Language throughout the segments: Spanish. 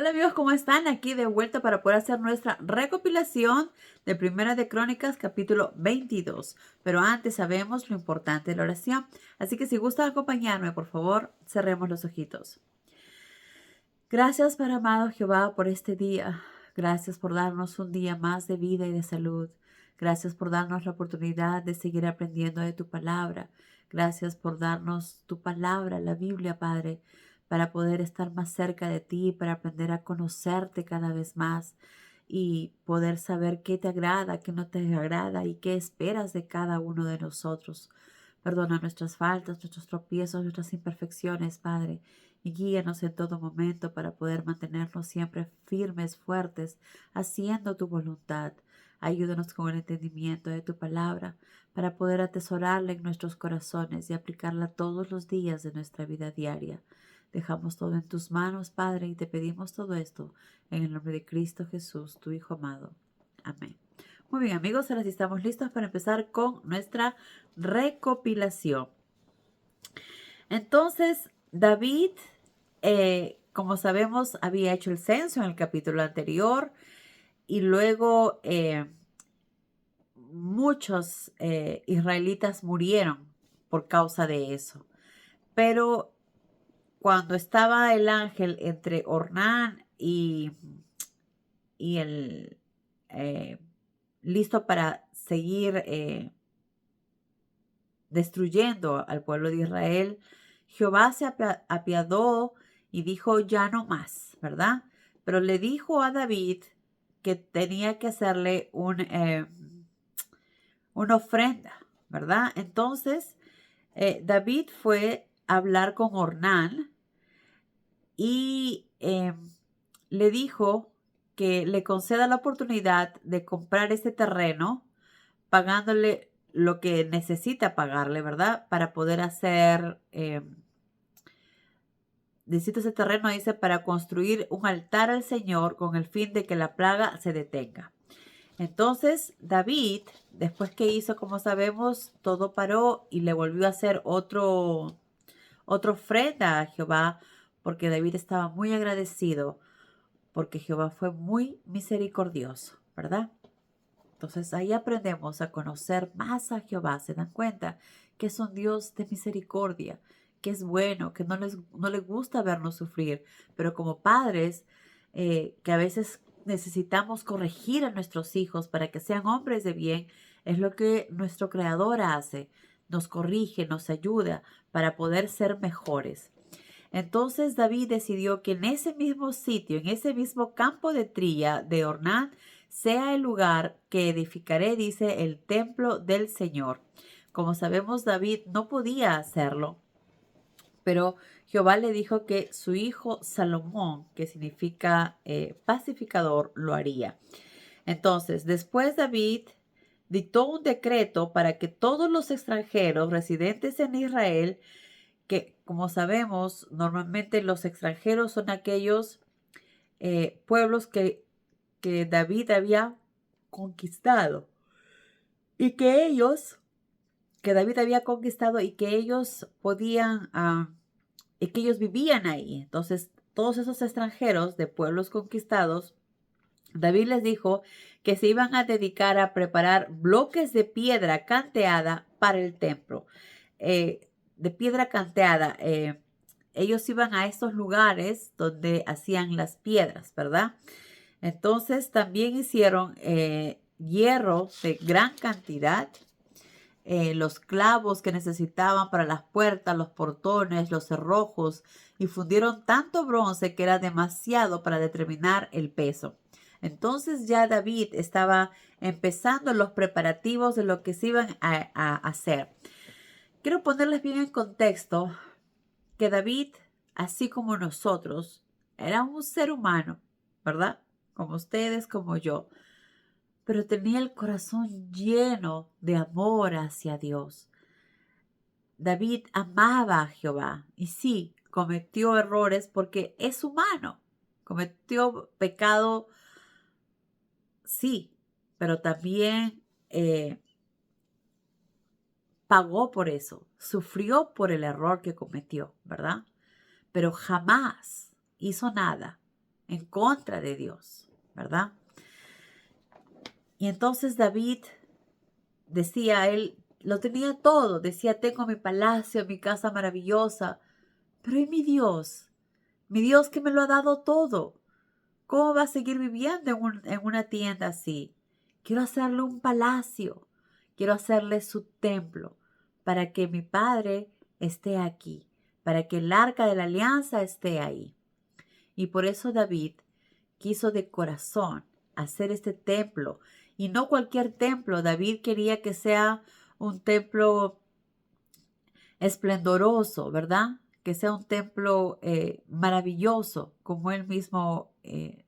Hola amigos, ¿cómo están? Aquí de vuelta para poder hacer nuestra recopilación de Primera de Crónicas, capítulo 22. Pero antes sabemos lo importante de la oración. Así que si gusta acompañarme, por favor, cerremos los ojitos. Gracias, Padre amado Jehová, por este día. Gracias por darnos un día más de vida y de salud. Gracias por darnos la oportunidad de seguir aprendiendo de tu palabra. Gracias por darnos tu palabra, la Biblia, Padre, para poder estar más cerca de ti, para aprender a conocerte cada vez más y poder saber qué te agrada, qué no te agrada y qué esperas de cada uno de nosotros. Perdona nuestras faltas, nuestros tropiezos, nuestras imperfecciones, Padre, y guíanos en todo momento para poder mantenernos siempre firmes, fuertes, haciendo tu voluntad. Ayúdanos con el entendimiento de tu palabra para poder atesorarla en nuestros corazones y aplicarla todos los días de nuestra vida diaria. Dejamos todo en tus manos, Padre, y te pedimos todo esto en el nombre de Cristo Jesús, tu Hijo amado. Amén. Muy bien, amigos, ahora sí estamos listos para empezar con nuestra recopilación. Entonces, David, como sabemos, había hecho el censo en el capítulo anterior y luego muchos israelitas murieron por causa de eso. Pero cuando estaba el ángel entre Ornán y el listo para seguir destruyendo al pueblo de Israel, Jehová se apiadó y dijo, ya no más, ¿verdad? Pero le dijo a David que tenía que hacerle una ofrenda, ¿verdad? Entonces, David fue a hablar con Ornán y le dijo que le conceda la oportunidad de comprar este terreno pagándole lo que necesita pagarle, ¿verdad? Para poder hacer, necesita ese terreno, dice, para construir un altar al Señor con el fin de que la plaga se detenga. Entonces, David, después que hizo, como sabemos, todo paró y le volvió a hacer otra ofrenda a Jehová, porque David estaba muy agradecido, porque Jehová fue muy misericordioso, ¿verdad? Entonces ahí aprendemos a conocer más a Jehová. Se dan cuenta que es un Dios de misericordia, que es bueno, que no le gusta vernos sufrir. Pero como padres, que a veces necesitamos corregir a nuestros hijos para que sean hombres de bien, es lo que nuestro Creador hace. Nos corrige, nos ayuda para poder ser mejores. Entonces David decidió que en ese mismo sitio, en ese mismo campo de trilla de Ornán, sea el lugar que edificaré, dice, el templo del Señor. Como sabemos, David no podía hacerlo, pero Jehová le dijo que su hijo Salomón, que significa pacificador, lo haría. Entonces, después David dictó un decreto para que todos los extranjeros residentes en Israel, que como sabemos, normalmente los extranjeros son aquellos pueblos que David había conquistado y que David había conquistado y que ellos podían, y que ellos vivían ahí. Entonces, todos esos extranjeros de pueblos conquistados, David les dijo que se iban a dedicar a preparar bloques de piedra canteada para el templo. De piedra canteada, ellos iban a estos lugares donde hacían las piedras, ¿verdad? Entonces también hicieron hierro de gran cantidad, los clavos que necesitaban para las puertas, los portones, los cerrojos, y fundieron tanto bronce que era demasiado para determinar el peso. Entonces ya David estaba empezando los preparativos de lo que se iban a hacer. Quiero ponerles bien en contexto que David, así como nosotros, era un ser humano, ¿verdad? Como ustedes, como yo, pero tenía el corazón lleno de amor hacia Dios. David amaba a Jehová y sí, cometió errores porque es humano. Cometió pecado, sí, pero también pagó por eso, sufrió por el error que cometió, ¿verdad? Pero jamás hizo nada en contra de Dios, ¿verdad? Y entonces David decía, él lo tenía todo, decía, tengo mi palacio, mi casa maravillosa, pero ¿y mi Dios? Mi Dios que me lo ha dado todo. ¿Cómo va a seguir viviendo en una tienda así? Quiero hacerle un palacio, quiero hacerle su templo para que mi Padre esté aquí, para que el arca de la alianza esté ahí. Y por eso David quiso de corazón hacer este templo. Y no cualquier templo. David quería que sea un templo esplendoroso, ¿verdad? Que sea un templo maravilloso, como él mismo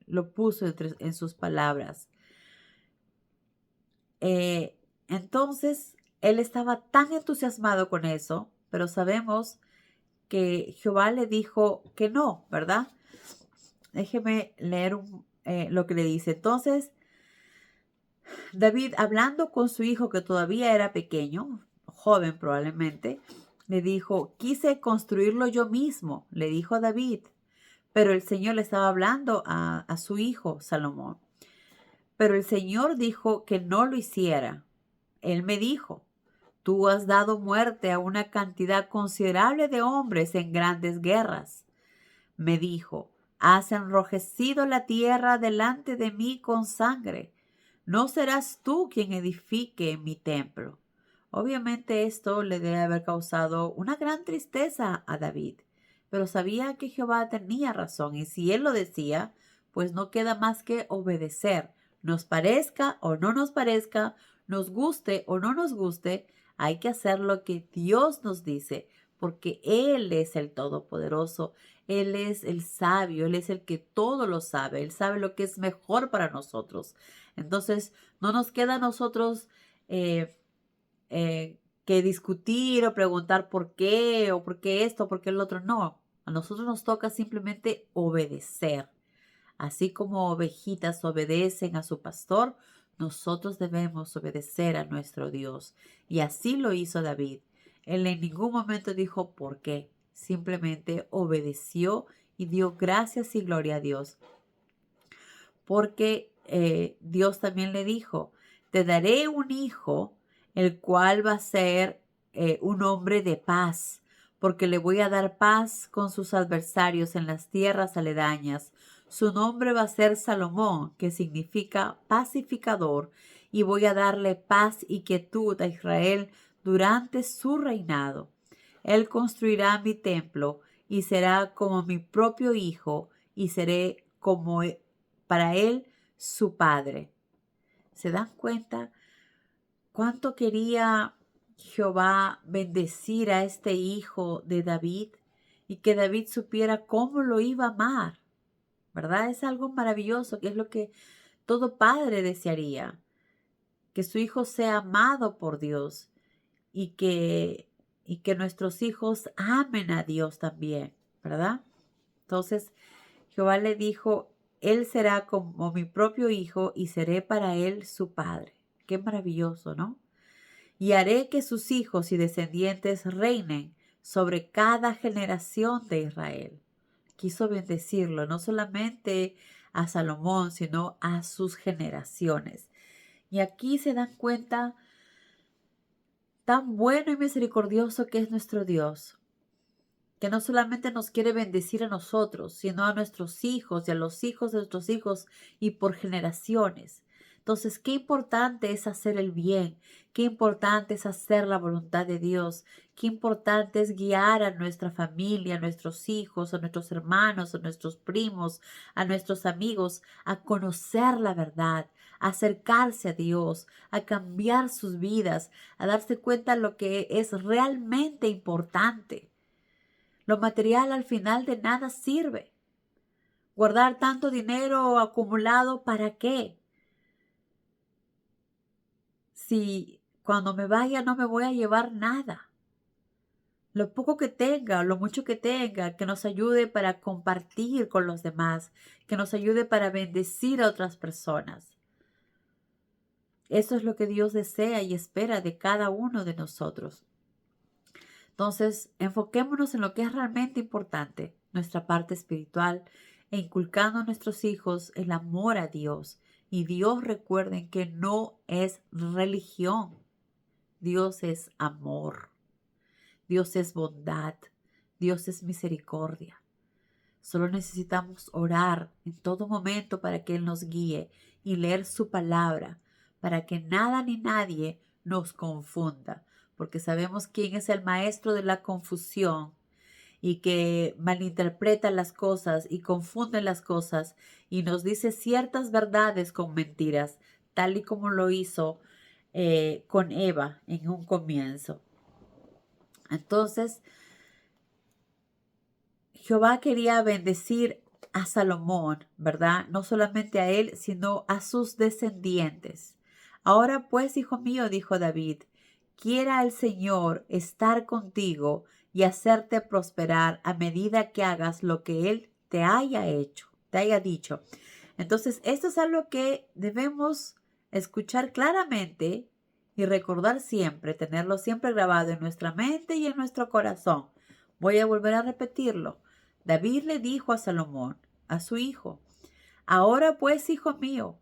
lo puso en sus palabras. Entonces, él estaba tan entusiasmado con eso, pero sabemos que Jehová le dijo que no, ¿verdad? Déjeme leer lo que le dice. Entonces, David, hablando con su hijo que todavía era pequeño, joven probablemente, le dijo, quise construirlo yo mismo, le dijo a David, pero el Señor le estaba hablando a su hijo Salomón. Pero el Señor dijo que no lo hiciera. Él me dijo, tú has dado muerte a una cantidad considerable de hombres en grandes guerras. Me dijo, has enrojecido la tierra delante de mí con sangre. No serás tú quien edifique mi templo. Obviamente esto le debe haber causado una gran tristeza a David, pero sabía que Jehová tenía razón y si él lo decía, pues no queda más que obedecer. Nos parezca o no nos parezca, nos guste o no nos guste, hay que hacer lo que Dios nos dice, porque Él es el Todopoderoso, Él es el sabio, Él es el que todo lo sabe, Él sabe lo que es mejor para nosotros. Entonces, no nos queda a nosotros que discutir o preguntar por qué o por qué esto, por qué el otro. No, a nosotros nos toca simplemente obedecer. Así como ovejitas obedecen a su pastor, nosotros debemos obedecer a nuestro Dios. Y así lo hizo David. Él en ningún momento dijo por qué. Simplemente obedeció y dio gracias y gloria a Dios. Porque Dios también le dijo, te daré un hijo, el cual va a ser un hombre de paz, porque le voy a dar paz con sus adversarios en las tierras aledañas. Su nombre va a ser Salomón, que significa pacificador, y voy a darle paz y quietud a Israel durante su reinado. Él construirá mi templo y será como mi propio hijo, y seré como para él su padre. ¿Se dan cuenta cuánto quería Jehová bendecir a este hijo de David y que David supiera cómo lo iba a amar? ¿Verdad? Es algo maravilloso, que es lo que todo padre desearía, que su hijo sea amado por Dios y que nuestros hijos amen a Dios también, ¿verdad? Entonces, Jehová le dijo, él será como mi propio hijo y seré para él su padre. Qué maravilloso, ¿no? Y haré que sus hijos y descendientes reinen sobre cada generación de Israel. Quiso bendecirlo, no solamente a Salomón, sino a sus generaciones. Y aquí se dan cuenta tan bueno y misericordioso que es nuestro Dios, que no solamente nos quiere bendecir a nosotros, sino a nuestros hijos y a los hijos de nuestros hijos y por generaciones. Entonces, qué importante es hacer el bien, qué importante es hacer la voluntad de Dios, qué importante es guiar a nuestra familia, a nuestros hijos, a nuestros hermanos, a nuestros primos, a nuestros amigos, a conocer la verdad, a acercarse a Dios, a cambiar sus vidas, a darse cuenta de lo que es realmente importante. Lo material al final de nada sirve. Guardar tanto dinero acumulado, ¿para qué? Si cuando me vaya no me voy a llevar nada. Lo poco que tenga, lo mucho que tenga, que nos ayude para compartir con los demás, que nos ayude para bendecir a otras personas. Eso es lo que Dios desea y espera de cada uno de nosotros. Entonces, enfoquémonos en lo que es realmente importante, nuestra parte espiritual, e inculcando a nuestros hijos el amor a Dios. Y Dios, recuerden que no es religión. Dios es amor. Dios es bondad. Dios es misericordia. Solo necesitamos orar en todo momento para que Él nos guíe y leer su palabra para que nada ni nadie nos confunda, porque sabemos quién es el maestro de la confusión y que malinterpreta las cosas y confunde las cosas y nos dice ciertas verdades con mentiras, tal y como lo hizo con Eva en un comienzo. Entonces, Jehová quería bendecir a Salomón, ¿verdad? No solamente a él, sino a sus descendientes. Ahora pues, hijo mío, dijo David, quiera el Señor estar contigo y hacerte prosperar a medida que hagas lo que Él te haya hecho, te haya dicho. Entonces, esto es algo que debemos escuchar claramente y recordar siempre, tenerlo siempre grabado en nuestra mente y en nuestro corazón. Voy a volver a repetirlo. David le dijo a Salomón, a su hijo, ahora pues, hijo mío,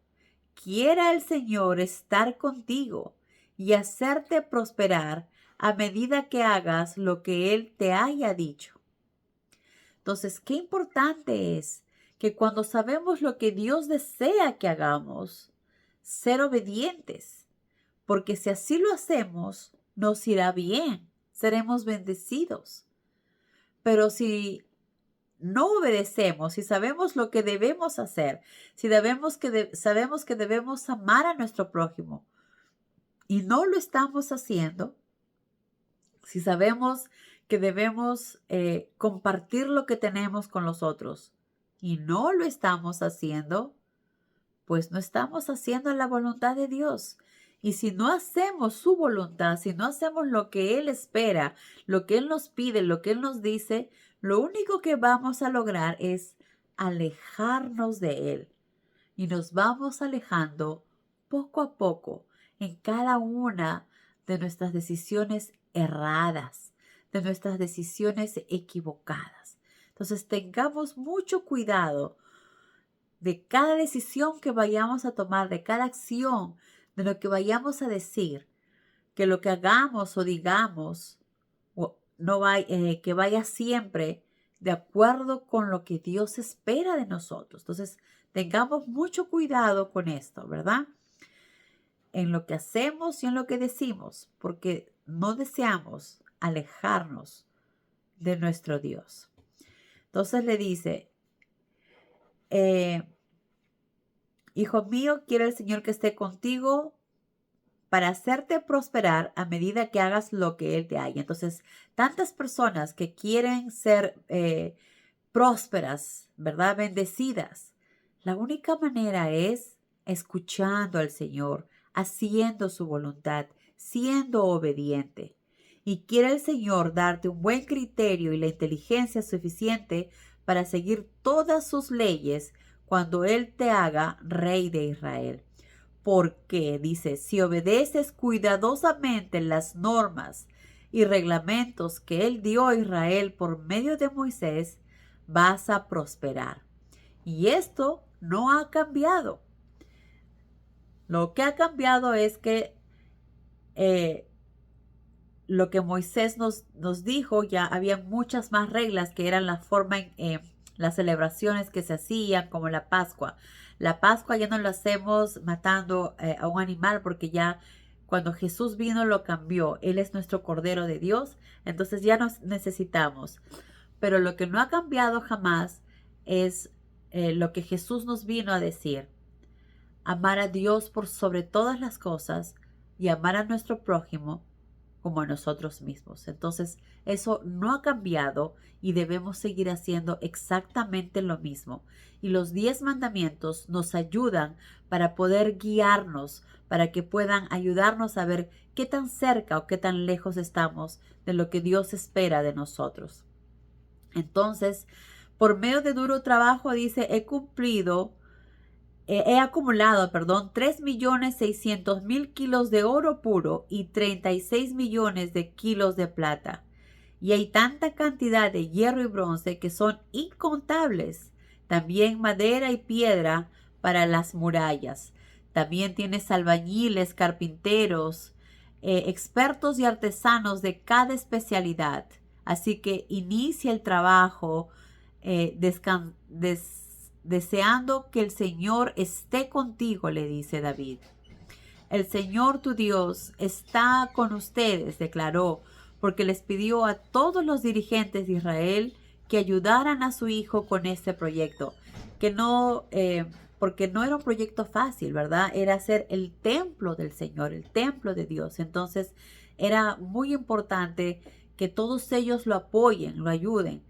quiera el Señor estar contigo y hacerte prosperar a medida que hagas lo que Él te haya dicho. Entonces, qué importante es que cuando sabemos lo que Dios desea que hagamos, ser obedientes, porque si así lo hacemos, nos irá bien, seremos bendecidos. Pero si no obedecemos, si sabemos lo que debemos hacer, si sabemos que debemos amar a nuestro prójimo y no lo estamos haciendo, si sabemos que debemos compartir lo que tenemos con los otros y no lo estamos haciendo, pues no estamos haciendo la voluntad de Dios. Y si no hacemos su voluntad, si no hacemos lo que Él espera, lo que Él nos pide, lo que Él nos dice, lo único que vamos a lograr es alejarnos de Él. Y nos vamos alejando poco a poco en cada una de nuestras decisiones erradas, de nuestras decisiones equivocadas. Entonces tengamos mucho cuidado de cada decisión que vayamos a tomar, de cada acción, de lo que vayamos a decir, que lo que hagamos o digamos que vaya siempre de acuerdo con lo que Dios espera de nosotros. Entonces, tengamos mucho cuidado con esto, ¿verdad? En lo que hacemos y en lo que decimos, porque no deseamos alejarnos de nuestro Dios. Entonces le dice, hijo mío, quiere el Señor que esté contigo para hacerte prosperar a medida que hagas lo que Él te haya. Entonces, tantas personas que quieren ser prósperas, ¿verdad? Bendecidas. La única manera es escuchando al Señor, haciendo su voluntad, siendo obediente. Y quiere el Señor darte un buen criterio y la inteligencia suficiente para seguir todas sus leyes cuando Él te haga rey de Israel. Porque, dice, si obedeces cuidadosamente las normas y reglamentos que Él dio a Israel por medio de Moisés, vas a prosperar. Y esto no ha cambiado. Lo que ha cambiado es que lo que Moisés nos dijo, ya había muchas más reglas que eran la forma en las celebraciones que se hacían, como la Pascua. La Pascua ya no lo hacemos matando a un animal, porque ya cuando Jesús vino lo cambió. Él es nuestro Cordero de Dios, entonces ya no necesitamos. Pero lo que no ha cambiado jamás es lo que Jesús nos vino a decir. Amar a Dios por sobre todas las cosas y amar a nuestro prójimo como a nosotros mismos. Entonces, eso no ha cambiado y debemos seguir haciendo exactamente lo mismo. Y los 10 mandamientos nos ayudan para poder guiarnos, para que puedan ayudarnos a ver qué tan cerca o qué tan lejos estamos de lo que Dios espera de nosotros. Entonces, por medio de duro trabajo, dice, he acumulado 3.600.000 kilos de oro puro y 36 millones de kilos de plata. Y hay tanta cantidad de hierro y bronce que son incontables. también madera y piedra para las murallas. También tienes albañiles, carpinteros, expertos y artesanos de cada especialidad. Así que inicia el trabajo deseando que el Señor esté contigo, le dice David. El Señor tu Dios está con ustedes, declaró, porque les pidió a todos los dirigentes de Israel que ayudaran a su hijo con este proyecto, porque no era un proyecto fácil, ¿verdad? Era hacer el templo del Señor, el templo de Dios. Entonces era muy importante que todos ellos lo apoyen, lo ayuden.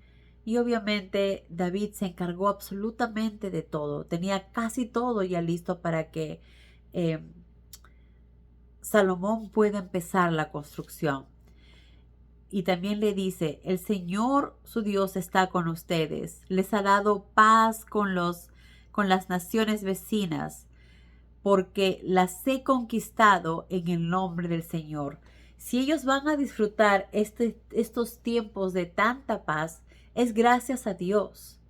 Y obviamente David se encargó absolutamente de todo. Tenía casi todo ya listo para que Salomón pueda empezar la construcción. Y también le dice, el Señor su Dios está con ustedes. Les ha dado paz con las naciones vecinas, porque las he conquistado en el nombre del Señor. Si ellos van a disfrutar estos tiempos de tanta paz, es gracias a Dios,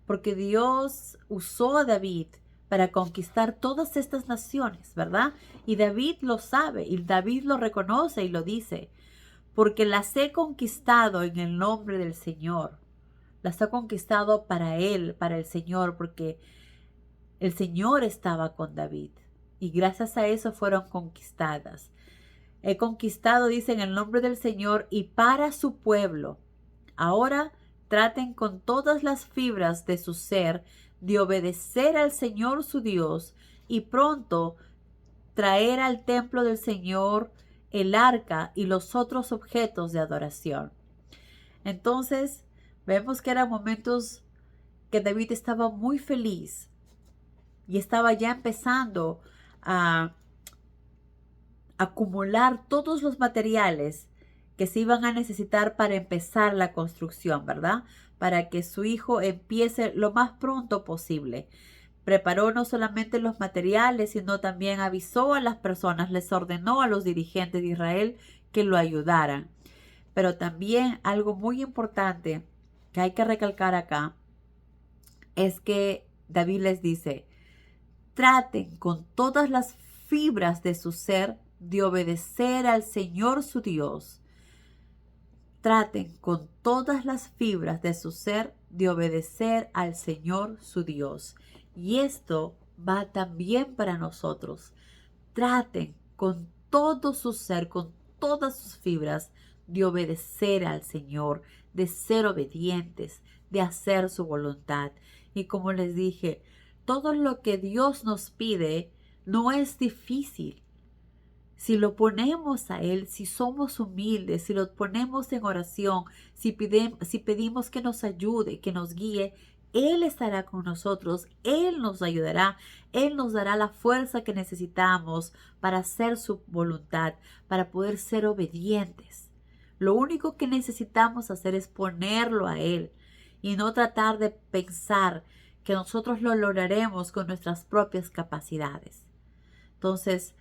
porque Dios usó a David para conquistar todas estas naciones, ¿verdad? Y David lo sabe, y David lo reconoce y lo dice, porque las he conquistado en el nombre del Señor. Las ha conquistado para Él, para el Señor, porque el Señor estaba con David. Y gracias a eso fueron conquistadas. He conquistado, dice, en el nombre del Señor y para su pueblo. Ahora traten con todas las fibras de su ser de obedecer al Señor su Dios y pronto traer al templo del Señor el arca y los otros objetos de adoración. Entonces vemos que eran momentos que David estaba muy feliz y estaba ya empezando a acumular todos los materiales que se iban a necesitar para empezar la construcción, ¿verdad? Para que su hijo empiece lo más pronto posible. Preparó no solamente los materiales, sino también avisó a las personas, les ordenó a los dirigentes de Israel que lo ayudaran. Pero también algo muy importante que hay que recalcar acá es que David les dice, traten con todas las fibras de su ser de obedecer al Señor su Dios. Traten con todas las fibras de su ser de obedecer al Señor su Dios. Y esto va también para nosotros. Traten con todo su ser, con todas sus fibras, de obedecer al Señor, de ser obedientes, de hacer su voluntad. Y como les dije, todo lo que Dios nos pide no es difícil. Si lo ponemos a Él, si somos humildes, si lo ponemos en oración, si pedimos que nos ayude, que nos guíe, Él estará con nosotros, Él nos ayudará, Él nos dará la fuerza que necesitamos para hacer su voluntad, para poder ser obedientes. Lo único que necesitamos hacer es ponerlo a Él y no tratar de pensar que nosotros lo lograremos con nuestras propias capacidades. Entonces,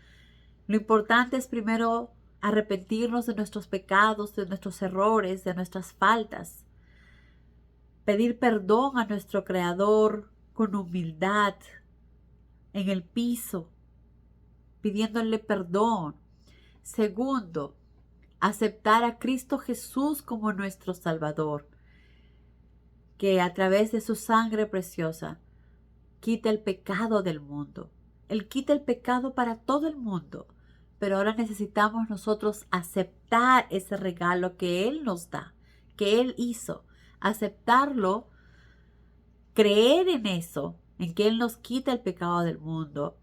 lo importante es primero arrepentirnos de nuestros pecados, de nuestros errores, de nuestras faltas. Pedir perdón a nuestro Creador con humildad en el piso, pidiéndole perdón. Segundo, aceptar a Cristo Jesús como nuestro Salvador, que a través de su sangre preciosa quita el pecado del mundo. Él quita el pecado para todo el mundo, pero ahora necesitamos nosotros aceptar ese regalo que Él nos da, que Él hizo, aceptarlo, creer en eso, en que Él nos quita el pecado del mundo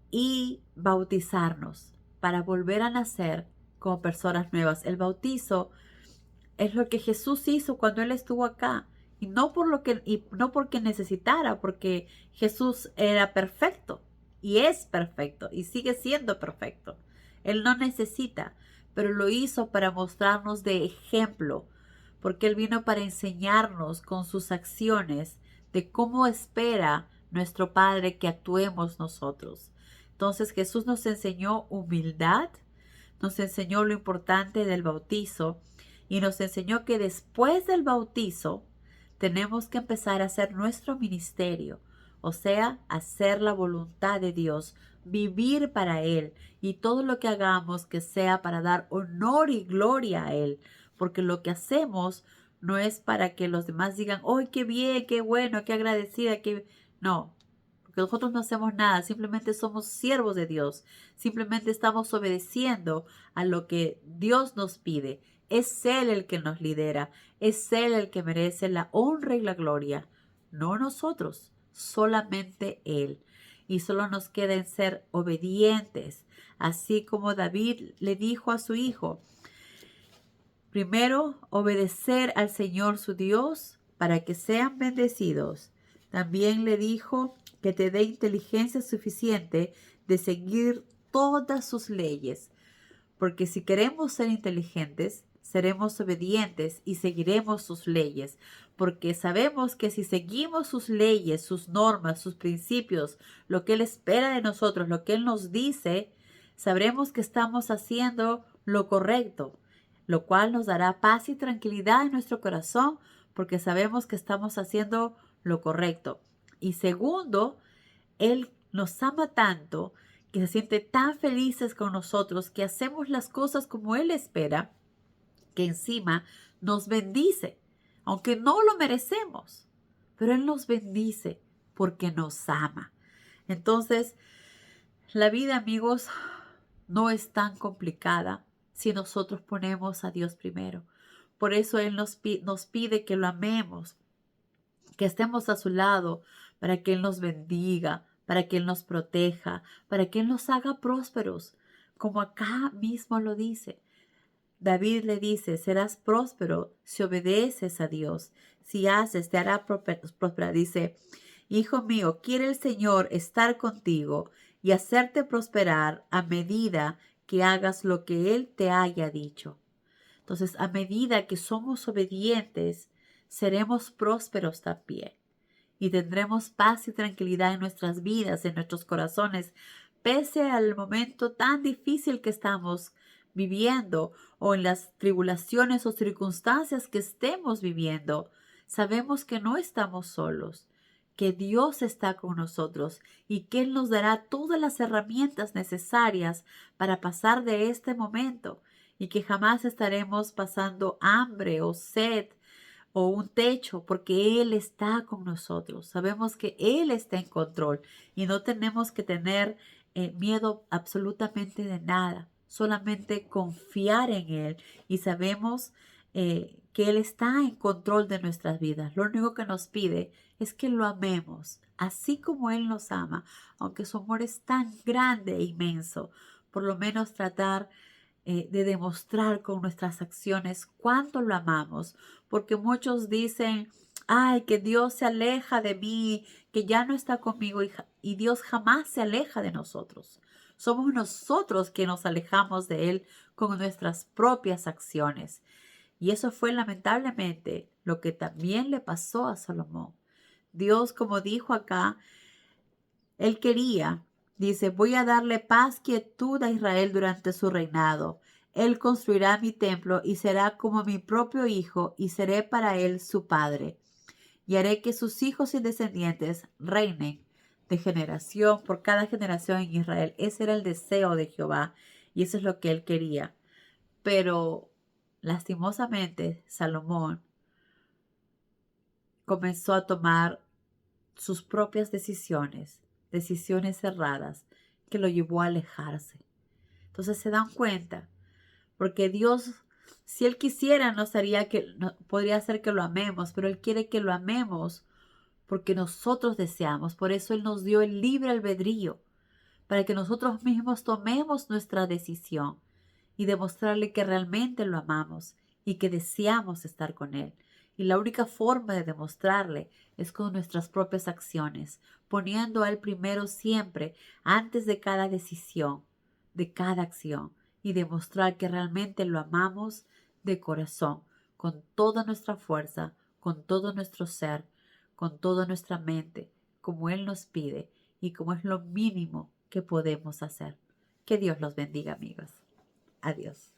y bautizarnos para volver a nacer como personas nuevas. El bautizo es lo que Jesús hizo cuando Él estuvo acá. Y no porque necesitara, porque Jesús era perfecto y es perfecto y sigue siendo perfecto. Él no necesita, pero lo hizo para mostrarnos de ejemplo, porque Él vino para enseñarnos con sus acciones de cómo espera nuestro Padre que actuemos nosotros. Entonces Jesús nos enseñó humildad, nos enseñó lo importante del bautizo y nos enseñó que después del bautizo tenemos que empezar a hacer nuestro ministerio, o sea, hacer la voluntad de Dios, vivir para Él y todo lo que hagamos que sea para dar honor y gloria a Él, porque lo que hacemos no es para que los demás digan, ¡ay, qué bien, qué bueno, qué agradecida! No, porque nosotros no hacemos nada, simplemente somos siervos de Dios, simplemente estamos obedeciendo a lo que Dios nos pide. Es Él el que nos lidera, es Él el que merece la honra y la gloria, no nosotros, solamente Él. Y solo nos queda en ser obedientes, así como David le dijo a su hijo, primero, obedecer al Señor su Dios para que sean bendecidos. También le dijo que te dé inteligencia suficiente de seguir todas sus leyes, porque si queremos ser inteligentes, seremos obedientes y seguiremos sus leyes, porque sabemos que si seguimos sus leyes, sus normas, sus principios, lo que Él espera de nosotros, lo que Él nos dice, sabremos que estamos haciendo lo correcto, lo cual nos dará paz y tranquilidad en nuestro corazón, porque sabemos que estamos haciendo lo correcto. Y segundo, Él nos ama tanto que se siente tan felices con nosotros que hacemos las cosas como Él espera, que encima nos bendice, aunque no lo merecemos, pero Él nos bendice porque nos ama. Entonces, la vida, amigos, no es tan complicada si nosotros ponemos a Dios primero. Por eso Él nos pide que lo amemos, que estemos a su lado, para que Él nos bendiga, para que Él nos proteja, para que Él nos haga prósperos, como acá mismo lo dice. David le dice, serás próspero si obedeces a Dios, si haces, te hará próspera. Dice, hijo mío, quiere el Señor estar contigo y hacerte prosperar a medida que hagas lo que Él te haya dicho. Entonces, a medida que somos obedientes, seremos prósperos también y tendremos paz y tranquilidad en nuestras vidas, en nuestros corazones, pese al momento tan difícil que estamos viviendo o en las tribulaciones o circunstancias que estemos viviendo. Sabemos que no estamos solos, que Dios está con nosotros y que Él nos dará todas las herramientas necesarias para pasar de este momento y que jamás estaremos pasando hambre o sed o un techo, porque Él está con nosotros. Sabemos que Él está en control y no tenemos que tener miedo absolutamente de nada, solamente confiar en Él y sabemos que Él está en control de nuestras vidas. Lo único que nos pide es que lo amemos, así como Él nos ama, aunque su amor es tan grande e inmenso, por lo menos tratar de demostrar con nuestras acciones cuánto lo amamos, porque muchos dicen, ay, que Dios se aleja de mí, que ya no está conmigo y Dios jamás se aleja de nosotros. Somos nosotros que nos alejamos de Él con nuestras propias acciones. Y eso fue lamentablemente lo que también le pasó a Salomón. Dios, como dijo acá, Él quería, dice, voy a darle paz, quietud a Israel durante su reinado. Él construirá mi templo y será como mi propio hijo y seré para él su padre. Y haré que sus hijos y descendientes reinen de generación por cada generación en Israel. Ese era el deseo de Jehová y eso es lo que él quería. Pero lastimosamente Salomón comenzó a tomar sus propias decisiones erradas que lo llevó a alejarse. Entonces se dan cuenta, porque Dios, si Él quisiera, podría hacer que lo amemos, pero Él quiere que lo amemos porque nosotros deseamos. Por eso Él nos dio el libre albedrío, para que nosotros mismos tomemos nuestra decisión y demostrarle que realmente lo amamos y que deseamos estar con Él. Y la única forma de demostrarle es con nuestras propias acciones, poniendo a Él primero siempre, antes de cada decisión, de cada acción, y demostrar que realmente lo amamos de corazón, con toda nuestra fuerza, con todo nuestro ser, con toda nuestra mente, como Él nos pide y como es lo mínimo que podemos hacer. Que Dios los bendiga, amigos. Adiós.